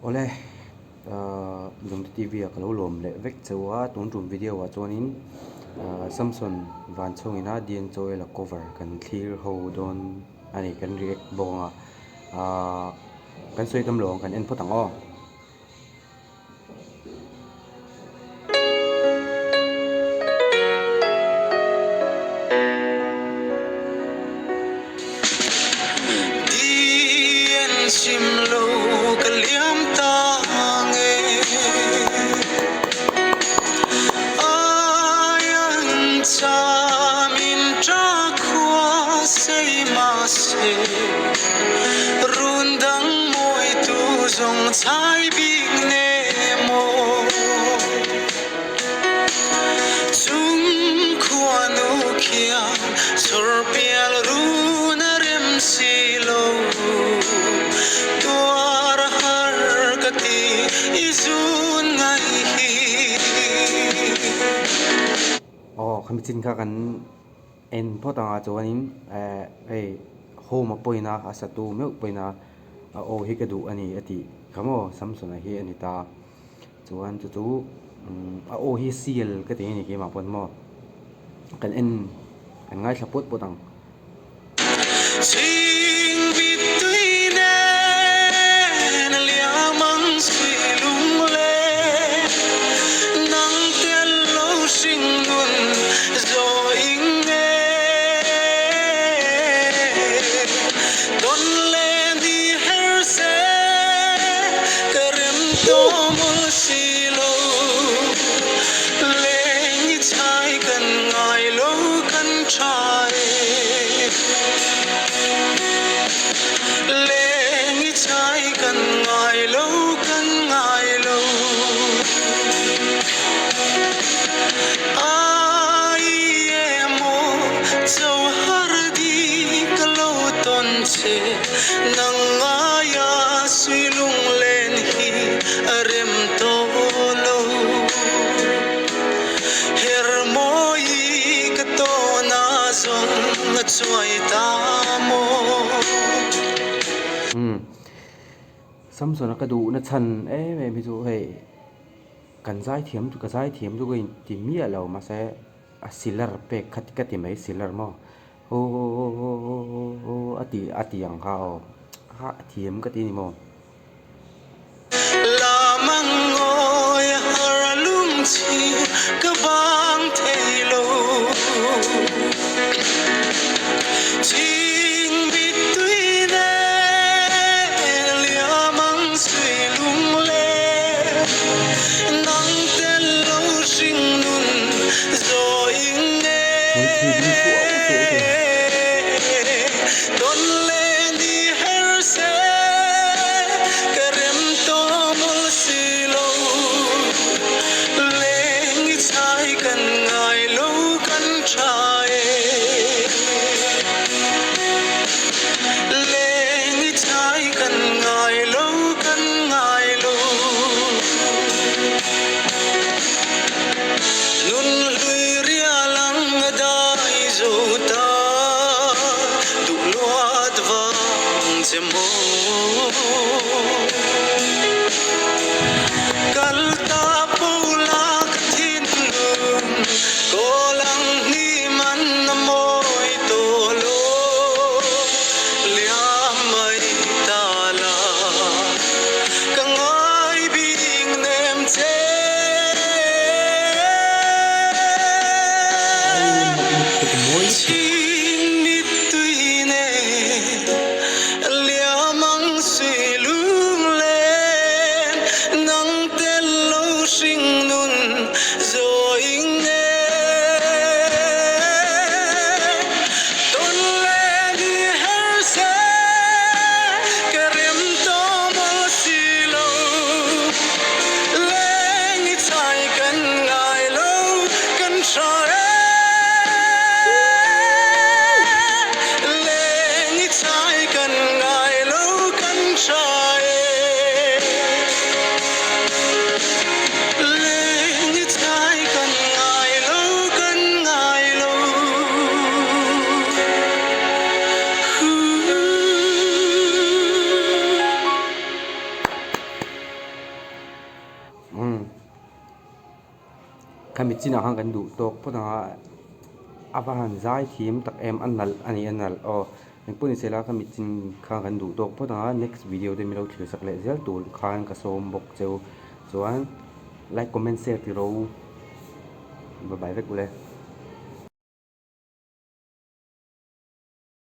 Ole lum TV a kalo lom le vek chawa tun rum video wa chonin Samsung van chongina dian choe la cover kan clear ho don ani kan react bonga kan soi kam long kan en photang o sim lo kaliam ta nge ayan cha min tra khwa sei ma se rundang moi tu zong chai big ne mo chung khwa nu kia sor pial ru na rem si lo tuar har kati izun ngai hi khami chin kha kan en photang a chonin ho ma poina asatu me poina o hi ka du ani ati khamo Samsung a hi ani ta chuan chu a o hi CL ka te ni ke ma pon mo kan en kan ngai thapot potang sing between en liamang silung le nang tel lo sing nun zo ing ne don le di her se karem to mul silo le ni chai kan ngai lo kan chai lên trái cần ngài lâu ai em mô châu har đi cả lâu tôn chế nang ngaya suy lung lên hi rem to lâu her moi ka to na zong chuai ta mo Samsung ka du na chan me mi chu hei kan zai thiam tu ka zai thiam tu goi ti mi a lo ma se a silar pe khat ka ti mai silar mo ho ati ang ha o ha thiam ka ti ni mo lamang ngồi har lung chi ka bang thei lo ching between liamang sui lung le nang tel lo sing nun zo ing ne don le di her se Kamichin ahang kan du tok puna abahan zai thim tak em annal ani annal o eng puni sela kamichin kha kan du tok puna next video de milo thil sak le zel tul khan ka som bok cheu chuan like comment share ti ro bye bye vek ule